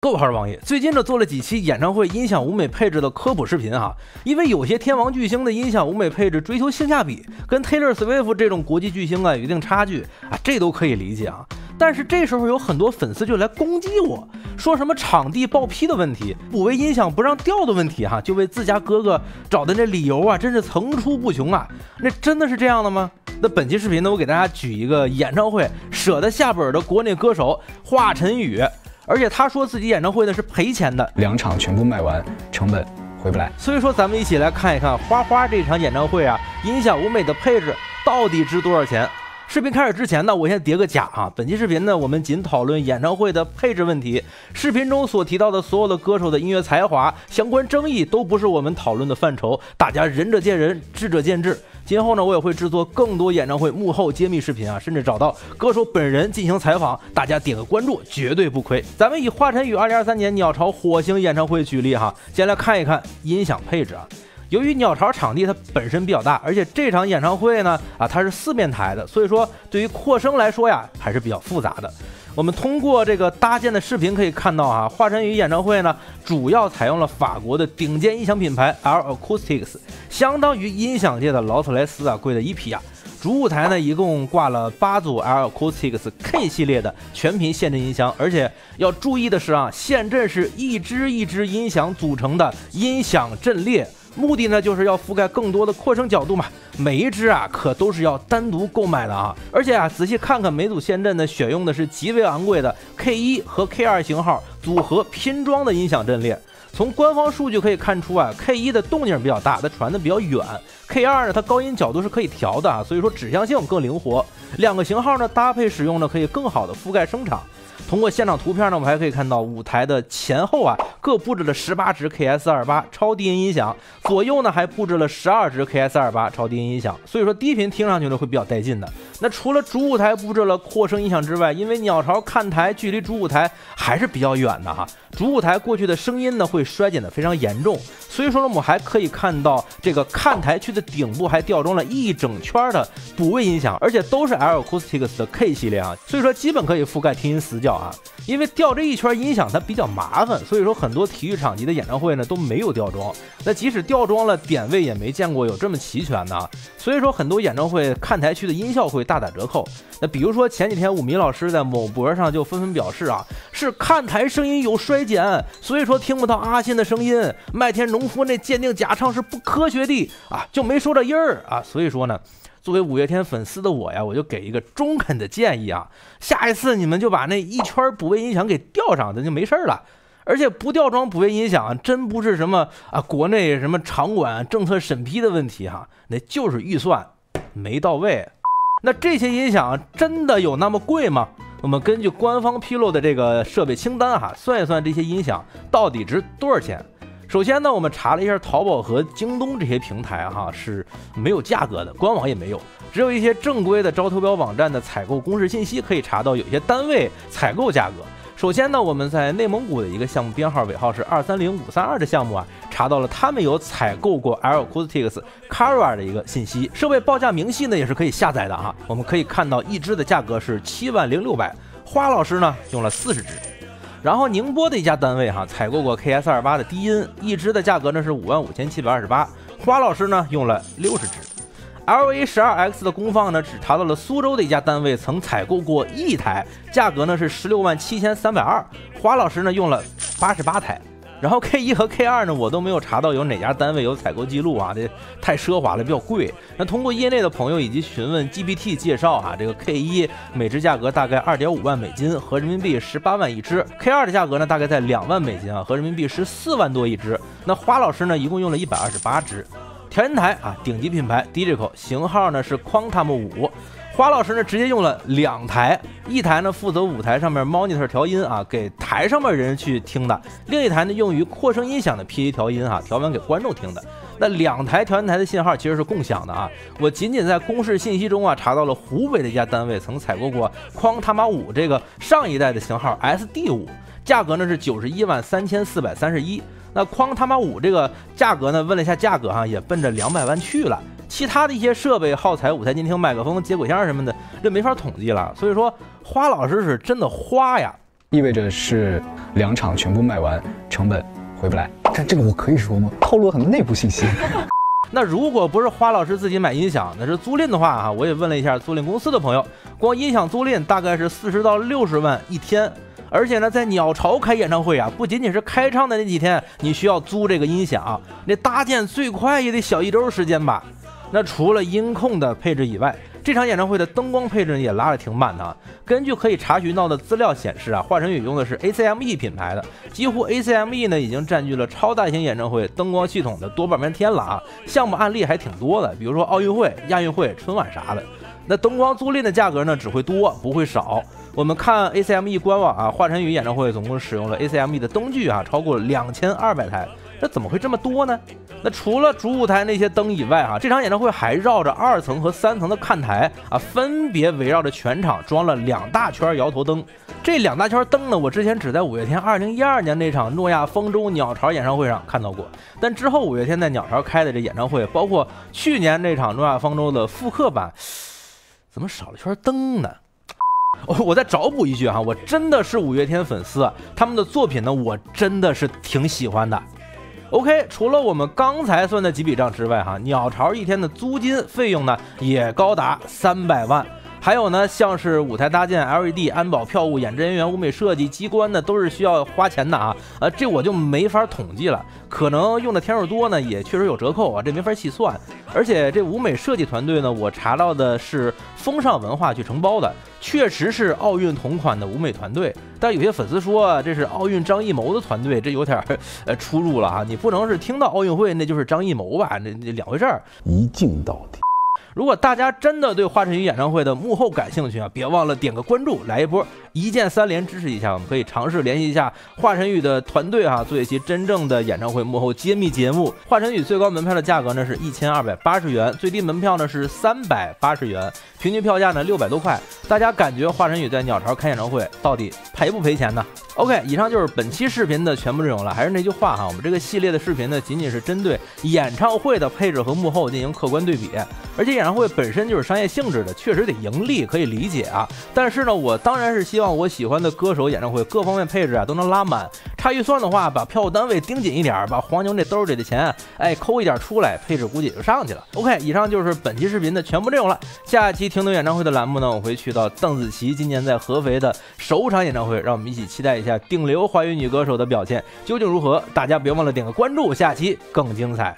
各位好，王爷，最近呢做了几期演唱会音响舞美配置的科普视频哈，因为有些天王巨星的音响舞美配置追求性价比，跟 Taylor Swift 这种国际巨星啊有一定差距啊，这都可以理解啊。但是这时候有很多粉丝就来攻击我，说什么场地报批的问题、补位音响不让调的问题哈，就为自家哥哥找的这理由啊，真是层出不穷啊。那真的是这样的吗？那本期视频呢，我给大家举一个演唱会舍得下本的国内歌手华晨宇。而且他说自己演唱会呢是赔钱的，2场全部卖完，成本回不来。所以说咱们一起来看一看花花这场演唱会啊，音响舞美的配置到底值多少钱？视频开始之前呢，我先叠个假啊。本期视频呢，我们仅讨论演唱会的配置问题，视频中所提到的所有的歌手的音乐才华、相关争议都不是我们讨论的范畴，大家仁者见仁，智者见智。今后呢，我也会制作更多演唱会幕后揭秘视频啊，甚至找到歌手本人进行采访，大家点个关注绝对不亏。咱们以华晨宇2023年鸟巢火星演唱会举例哈，先来看一看音响配置啊。由于鸟巢场地它本身比较大，而且这场演唱会呢它是4面台的，所以说对于扩声来说呀还是比较复杂的。我们通过这个搭建的视频可以看到啊，华晨宇演唱会呢主要采用了法国的顶尖音响品牌 L Acoustics， 相当于音响界的劳斯莱斯啊，贵的一批啊。主舞台呢一共挂了8组 L Acoustics K 系列的全频线阵音箱，而且要注意的是啊，线阵是一支一支音响组成的音响阵列。目的呢就是要覆盖更多的扩声角度嘛，每一支啊可都是要单独购买的啊，而且啊仔细看看每组线阵呢选用的是极为昂贵的 K1 和 K2 型号组合拼装的音响阵列。从官方数据可以看出啊 ，K1 的动静比较大，它传的比较远 ；K2 呢它高音角度是可以调的啊，所以说指向性更灵活。2个型号呢搭配使用呢可以更好的覆盖声场。通过现场图片呢，我们还可以看到舞台的前后啊各布置了18支 KS28 超低音音响，左右呢还布置了12支 KS28 超低音音响，所以说低频听上去呢会比较带劲的。那除了主舞台布置了扩声音响之外，因为鸟巢看台距离主舞台还是比较远的哈，主舞台过去的声音呢会衰减的非常严重，所以说呢我们还可以看到这个看台区的顶部还吊装了一整圈的补位音响，而且都是 L Acoustics 的 K 系列啊，所以说基本可以覆盖听音死角啊。因为吊这一圈音响它比较麻烦，所以说很多体育场级的演唱会呢都没有吊装，那即使吊装了点位也没见过有这么齐全的啊，所以说很多演唱会看台区的音效会大打折扣。那比如说前几天武迷老师在某博上就纷纷表示啊，是看台声音有衰减，所以说听不到阿信的声音，麦田农夫那鉴定假唱是不科学的啊，就没说这音儿啊，所以说呢作为五月天粉丝的我呀，我就给一个中肯的建议啊，下一次你们就把那一圈补位音响给吊上，咱就没事了。而且不吊装补位音响真不是什么啊国内什么场馆政策审批的问题哈，那就是预算没到位。那这些音响真的有那么贵吗？我们根据官方披露的这个设备清单哈，算一算这些音响到底值多少钱。首先呢，我们查了一下淘宝和京东这些平台哈是没有价格的，官网也没有，只有一些正规的招投标网站的采购公示信息可以查到有些单位采购价格。首先呢，我们在内蒙古的一个项目编号尾号是230532的项目啊，查到了他们有采购过 L Acoustics Cara 的一个信息，设备报价明细呢也是可以下载的哈。我们可以看到一支的价格是70600，花老师呢用了40支。然后宁波的一家单位哈采购过 KS28 的低音，一支的价格呢是55728，花老师呢用了60支。LA12X 的功放呢只查到了苏州的一家单位曾采购过1台，价格呢是167320，花老师呢用了88台。然后 K1 和 K2 呢，我都没有查到有哪家单位有采购记录啊，这太奢华了，比较贵。那通过业内的朋友以及询问 GPT 介绍啊，这个 K1 每支价格大概2.5万美金，合人民币18万一支 ；K2 的价格呢大概在2万美金啊，合人民币14万多一支。那花老师呢一共用了128支。调音台啊，顶级品牌 Digital， 型号呢是 Quantum 5。花老师呢直接用了2台，一台呢负责舞台上面 monitor 调音啊，给台上面人去听的；另一台呢用于扩声音响的 PA 调音啊，调完给观众听的。那2台调音台的信号其实是共享的啊。我仅仅在公示信息中啊查到了湖北的一家单位曾采购过匡他妈5这个上一代的型号 SD5， 价格呢是913431。那匡他妈5这个价格呢，问了一下价格哈，也奔着200万去了。其他的一些设备、耗材、舞台监听、麦克风、接轨箱什么的，这没法统计了。所以说，花老师是真的花呀。意味着是2场全部卖完，成本回不来。但这个我可以说吗？透露了很多内部信息。那如果不是花老师自己买音响，那是租赁的话啊，我也问了一下租赁公司的朋友，光音响租赁大概是40到60万一天。而且呢，在鸟巢开演唱会啊，不仅仅是开唱的那几天你需要租这个音响，那搭建最快也得小1周时间吧。那除了音控的配置以外，这场演唱会的灯光配置也拉得挺满的。根据可以查询到的资料显示啊，华晨宇用的是 ACME 品牌的，几乎 ACME 呢已经占据了超大型演唱会灯光系统的多半边天了啊。项目案例还挺多的，比如说奥运会、亚运会、春晚啥的。那灯光租赁的价格呢，只会多不会少。我们看 ACME 官网啊，华晨宇演唱会总共使用了 ACME 的灯具啊，超过2200台。这怎么会这么多呢？那除了主舞台那些灯以外这场演唱会还绕着2层和3层的看台啊，分别围绕着全场装了2大圈摇头灯。这2大圈灯呢，我之前只在五月天2012年那场诺亚方舟鸟巢演唱会上看到过，但之后五月天在鸟巢开的这演唱会，包括去年那场诺亚方舟的复刻版，怎么少了圈灯呢？我再找补一句我真的是五月天粉丝，他们的作品呢，我真的是挺喜欢的。OK， 除了我们刚才算的几笔账之外鸟巢一天的租金费用呢也高达300万。还有呢，像是舞台搭建、LED、安保、票务、演职人员、舞美设计、机关呢，都是需要花钱的这我就没法统计了，可能用的天数多呢，也确实有折扣这没法细算。而且这舞美设计团队呢，我查到的是风尚文化去承包的，确实是奥运同款的舞美团队。但有些粉丝说这是奥运张艺谋的团队，这有点出入了你不能是听到奥运会那就是张艺谋吧？那两回事儿，一镜到底。如果大家真的对华晨宇演唱会的幕后感兴趣别忘了点个关注，来一波一键3连支持一下。我们可以尝试联系一下华晨宇的团队做一期真正的演唱会幕后揭秘节目。华晨宇最高门票的价格呢是1280元，最低门票呢是380元，平均票价呢600多块。大家感觉华晨宇在鸟巢开演唱会到底赔不赔钱呢？ OK， 以上就是本期视频的全部内容了。还是那句话我们这个系列的视频呢，仅仅是针对演唱会的配置和幕后进行客观对比。而且演唱会本身就是商业性质的，确实得盈利，可以理解但是呢，我当然是希望我喜欢的歌手演唱会各方面配置都能拉满。差预算的话，把票务单位盯紧一点，把黄牛这兜里的钱抠一点出来，配置估计也就上去了。OK， 以上就是本期视频的全部内容了。下期听懂演唱会的栏目呢，我会去到邓紫棋今年在合肥的首场演唱会，让我们一起期待一下顶流华语女歌手的表现究竟如何。大家别忘了点个关注，下期更精彩。